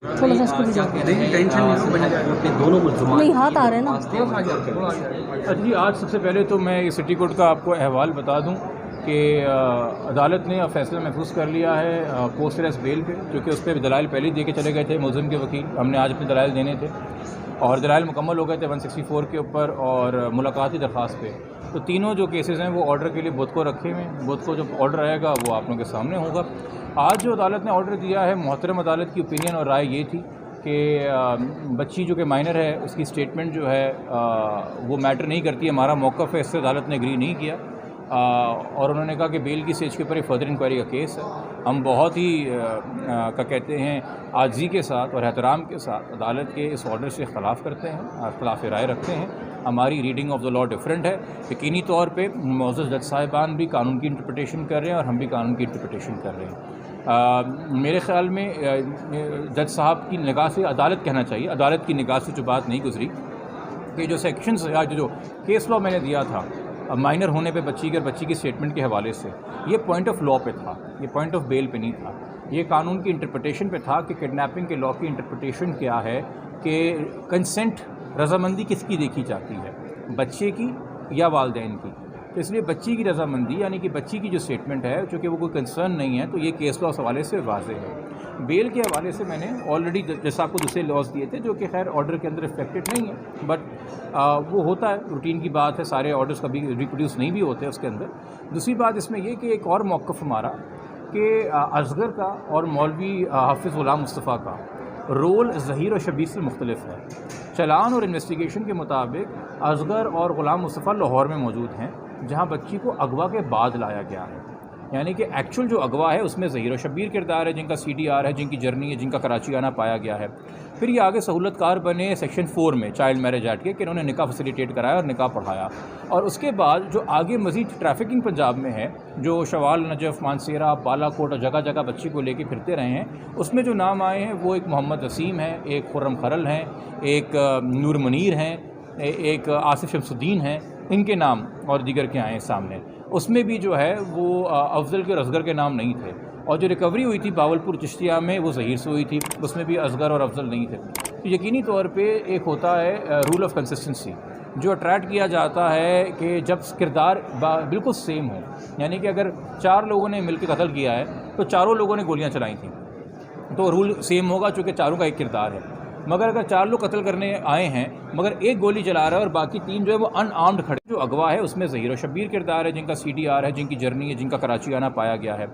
تھوڑا سا اس کو بھی جاؤ. ٹینشن اپنے دونوں ملزمان نہیں ہاتھ آ رہے ہیں نا. اچھا جی، آج سب سے پہلے تو میں اس سٹی کورٹ کا آپ کو احوال بتا دوں کہ عدالت نے اب فیصلہ محفوظ کر لیا ہے پوسٹ ریسٹ بیل پہ، کیونکہ اس پہ دلائل پہلے ہی دے کے چلے گئے تھے ملزم کے وکیل. ہم نے آج اپنے دلائل دینے تھے اور دلائل مکمل ہو گئے تھے 164 کے اوپر اور ملاقاتی درخواست پہ. تو تینوں جو کیسز ہیں وہ آرڈر کے لیے بدھ کو رکھے ہوئے ہیں. بدھ کو جب آرڈر آئے گا وہ آپ لوگوں کے سامنے ہوگا. آج جو عدالت نے آرڈر دیا ہے، محترم عدالت کی اوپینین اور رائے یہ تھی کہ بچی جو کہ مائنر ہے اس کی اسٹیٹمنٹ جو ہے وہ میٹر نہیں کرتی. ہمارا موقف ہے، اس سے عدالت نے اگری نہیں کیا اور انہوں نے کہا کہ بیل کی اسٹیج کے اوپر ایک فردر انکوائری کا کیس ہے. ہم بہت ہی کہتے ہیں عاجزی کے ساتھ اور احترام کے ساتھ عدالت کے اس آرڈر سے اختلاف کرتے ہیں، اختلاف رائے رکھتے ہیں. ہماری reading of the law different ہے. یقینی طور پہ معزز جج صاحبان بھی قانون کی انٹرپریٹیشن کر رہے ہیں اور ہم بھی قانون کی انٹرپریٹیشن کر رہے ہیں. میرے خیال میں جج صاحب کی نگاہ سے عدالت کہنا چاہیے، عدالت کی نگاہ سے جو بات نہیں گزری کہ جو سیکشنز یا جو کیس لا میں نے دیا تھا مائنر ہونے پہ بچی کی اسٹیٹمنٹ کے حوالے سے، یہ پوائنٹ آف لا پہ تھا، یہ پوائنٹ آف بیل پہ نہیں تھا. یہ قانون کی انٹرپریٹیشن پہ تھا کہ کڈنیپنگ کے لا کی انٹرپریٹیشن کیا ہے کہ کنسنٹ رضامندی کس کی دیکھی جاتی ہے، بچے کی یا والدین کی. تو اس لیے بچی کی رضامندی یعنی کہ بچی کی جو اسٹیٹمنٹ ہے چونکہ وہ کوئی کنسرن نہیں ہے تو یہ کیس لا اس حوالے سے واضح ہے. بیل کے حوالے سے میں نے آلریڈی جیسا آپ کو دوسرے لاز دیے تھے جو کہ خیر آرڈر کے اندر افیکٹڈ نہیں ہے، بٹ وہ ہوتا ہے، روٹین کی بات ہے، سارے آرڈرز کبھی ریپروڈیوس نہیں بھی ہوتے اس کے اندر. دوسری بات اس میں یہ کہ ایک اور موقف ہمارا کہ اصغر کا اور مولوی حافظ غلام مصطفیٰ کا رول ظہیر اور شبیر سے مختلف ہے. چلان اور انویسٹیگیشن کے مطابق اصغر اور غلام مصطفیٰ لاہور میں موجود ہیں جہاں بچی کو اغوا کے بعد لایا گیا ہے. یعنی کہ ایکچوئل جو اغوا ہے اس میں ظہیر و شبیر کردار ہے، جن کا CDR ہے، جن کی جرنی ہے، جن کا کراچی آنا پایا گیا ہے. پھر یہ آگے سہولت کار بنے سیکشن 4 میں چائلڈ میرج ایکٹ کے کہ انہوں نے نکاح فیسیلیٹیٹ کرایا اور نکاح پڑھایا. اور اس کے بعد جو آگے مزید ٹریفکنگ پنجاب میں ہے، جو شوال، نجف، مانسیرہ، بالا کوٹ اور جگہ جگہ بچی کو لے کے پھرتے رہے ہیں، اس میں جو نام آئے ہیں وہ ایک محمد وسیم ہے، ایک خرم خرل ہیں، ایک نور منیر ہیں، ایک آصف شمس الدین ہیں. ان کے نام اور دیگر کے آئے ہیں سامنے. اس میں بھی جو ہے وہ افضل کے اور اصغر کے نام نہیں تھے. اور جو ریکوری ہوئی تھی باولپور چشتیہ میں وہ ظہیر سے ہوئی تھی، اس میں بھی اصغر اور افضل نہیں تھے. تو یقینی طور پہ ایک ہوتا ہے رول آف کنسسٹنسی جو اٹریکٹ کیا جاتا ہے کہ جب کردار بالکل سیم ہو. یعنی کہ اگر 4 لوگوں نے مل کے قتل کیا ہے تو چاروں لوگوں نے گولیاں چلائی تھیں تو رول سیم ہوگا چونکہ چاروں کا ایک کردار ہے. مگر اگر 4 لوگ قتل کرنے آئے ہیں مگر ایک گولی چلا رہا ہے اور باقی 3 جو ہے وہ ان آرمڈ کھڑے، جو اغوا ہے اس میں ظہیر و شبیر کردار ہے، جن کا CDR ہے، جن کی جرنی ہے، جن کا کراچی آنا پایا گیا ہے.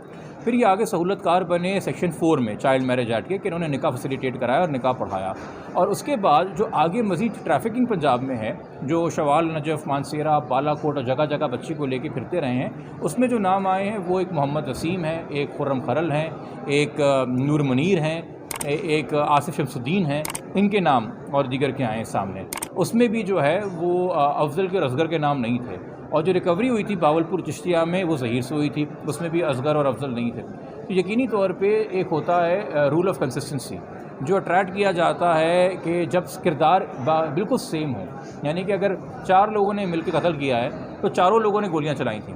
پھر یہ آگے سہولت کار بنے سیکشن 4 میں چائلڈ میرج ایکٹ کے کہ انہوں نے نکاح فیسیلیٹیٹ کرایا اور نکاح پڑھایا. اور اس کے بعد جو آگے مزید ٹریفکنگ پنجاب میں ہے، جو شوال، نجف، مانسیرہ، بالا کوٹ اور جگہ جگہ بچی کو لے کے پھرتے رہے ہیں، اس میں جو نام آئے ہیں وہ ایک محمد وسیم ہے، ایک خرم خرل ہیں، ایک نور منیر ہیں، ایک آصف شمس الدین ہیں. ان کے نام اور دیگر کے آئے ہیں سامنے. اس میں بھی جو ہے وہ افضل کے اور اصغر کے نام نہیں تھے. اور جو ریکوری ہوئی تھی باولپور چشتیہ میں وہ ظہیر سے ہوئی تھی، اس میں بھی اصغر اور افضل نہیں تھے. تو یقینی طور پہ ایک ہوتا ہے رول آف کنسسٹنسی جو اٹریکٹ کیا جاتا ہے کہ جب کردار بالکل سیم ہو. یعنی کہ اگر 4 لوگوں نے مل کے قتل کیا ہے تو چاروں لوگوں نے گولیاں چلائی تھیں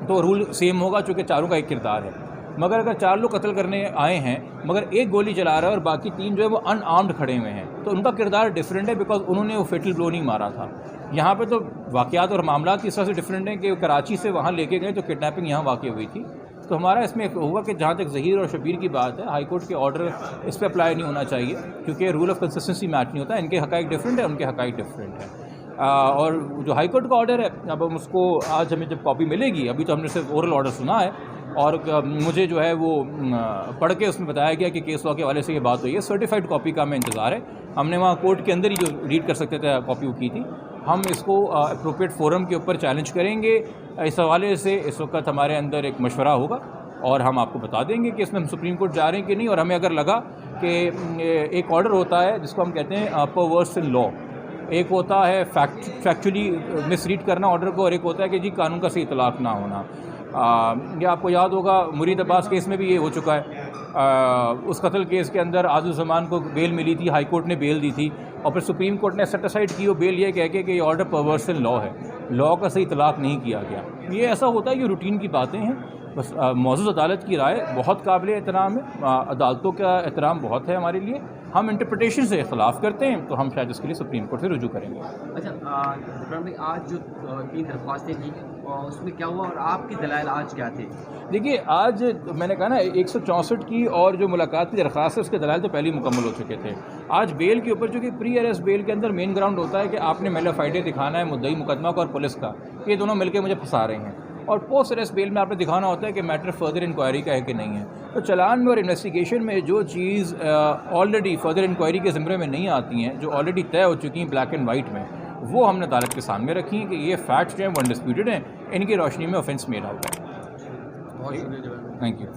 تو رول سیم ہوگا چونکہ چاروں کا ایک کردار ہے. مگر اگر 4 لوگ قتل کرنے آئے ہیں مگر ایک گولی چلا رہا ہے اور باقی 3 جو ہے وہ ان آرمڈ کھڑے ہوئے ہیں تو ان کا کردار ڈفرینٹ ہے، بیکاز انہوں نے وہ فیٹل بلو نہیں مارا تھا. یہاں پہ تو واقعات اور معاملات اس طرح سے ڈفرینٹ ہیں کہ کراچی سے وہاں لے کے گئے تو کڈنیپنگ یہاں واقع ہوئی تھی. تو ہمارا اس میں ہوگا کہ جہاں تک ظہیر اور شبیر کی بات ہے، ہائی کورٹ کے آرڈر اس پہ اپلائی نہیں ہونا چاہیے کیونکہ رول آف کنسسٹنسی میچ نہیں ہوتا. ان کے حقائق ڈفرینٹ ہے، ان کے حقائق ڈفرینٹ ہے. اور جو ہائی کورٹ کا آرڈر ہے اب ہم اس کو آج ہمیں جب کاپی ملے گی، ابھی تو ہم نے صرف اورل آرڈر سنا ہے اور مجھے جو ہے وہ پڑھ کے اس میں بتایا گیا کہ کیس لا کے حوالے سے یہ بات ہوئی ہے. سرٹیفائڈ کاپی کا ہمیں انتظار ہے. ہم نے وہاں کورٹ کے اندر ہی جو ریڈ کر سکتے تھے کاپی وہ کی تھی. ہم اس کو اپروپریٹ فورم کے اوپر چیلنج کریں گے. اس حوالے سے اس وقت ہمارے اندر ایک مشورہ ہوگا اور ہم آپ کو بتا دیں گے کہ اس میں ہم سپریم کورٹ جا رہے ہیں کہ نہیں. اور ہمیں اگر لگا کہ ایک آرڈر ہوتا ہے جس کو ہم کہتے ہیں پرورس ان لا، ایک ہوتا ہے فیکچولی مس ریڈ کرنا آرڈر کو، اور ایک ہوتا ہے کہ جی قانون کا صحیح اطلاق نہ ہونا. یہ آپ کو یاد ہوگا مرید عباس کیس میں بھی یہ ہو چکا ہے. اس قتل کیس کے اندر عادل الزمان کو بیل ملی تھی، ہائی کورٹ نے بیل دی تھی اور پھر سپریم کورٹ نے سیٹ اسائڈ کی وہ بیل یہ کہہ کے کہ یہ آرڈر پرورس ان لا ہے، لا کا صحیح اطلاق نہیں کیا گیا. یہ ایسا ہوتا ہے، یہ روٹین کی باتیں ہیں. بس معزز عدالت کی رائے بہت قابل احترام ہے، عدالتوں کا احترام بہت ہے ہمارے لیے. ہم انٹرپریٹیشن سے اختلاف کرتے ہیں تو ہم شاید اس کے لیے سپریم کورٹ سے رجوع کریں گے. اچھا عمران بھائی، آج جو 3 درخواستیں تھیں اس میں کیا ہوا اور آپ کے دلائل آج کیا تھے؟ دیکھیے، آج میں نے کہا نا 164 کی اور جو ملاقات کی درخواست ہے اس کے دلائل تو پہلے ہی مکمل ہو چکے تھے. آج بیل کے اوپر، جو کہ پری اریسٹ بیل کے اندر مین گراؤنڈ ہوتا ہے کہ آپ نے میلا فائڈے دکھانا ہے مدعی مقدمہ کو اور پولیس کا، یہ دونوں مل کے مجھے پھنسا رہے ہیں. اور پوسٹ اریسٹ بیل میں آپ نے دکھانا ہوتا ہے کہ میٹر فردر انکوائری کا ہے کہ نہیں ہے. تو چلان میں اور انویسٹیگیشن میں جو چیز آلریڈی فردر انکوائری کے زمرے میں نہیں آتی ہیں، جو آلریڈی طے ہو چکی ہیں بلیک اینڈ وائٹ میں، وہ ہم نے عدالت کے سامنے رکھی ہیں کہ یہ فیکٹس جو ہیں وہ انڈسپیوٹڈ ہیں، ان کی روشنی میں آفینس میڈ آؤٹ ہے. بہت شکریہ. Thank you.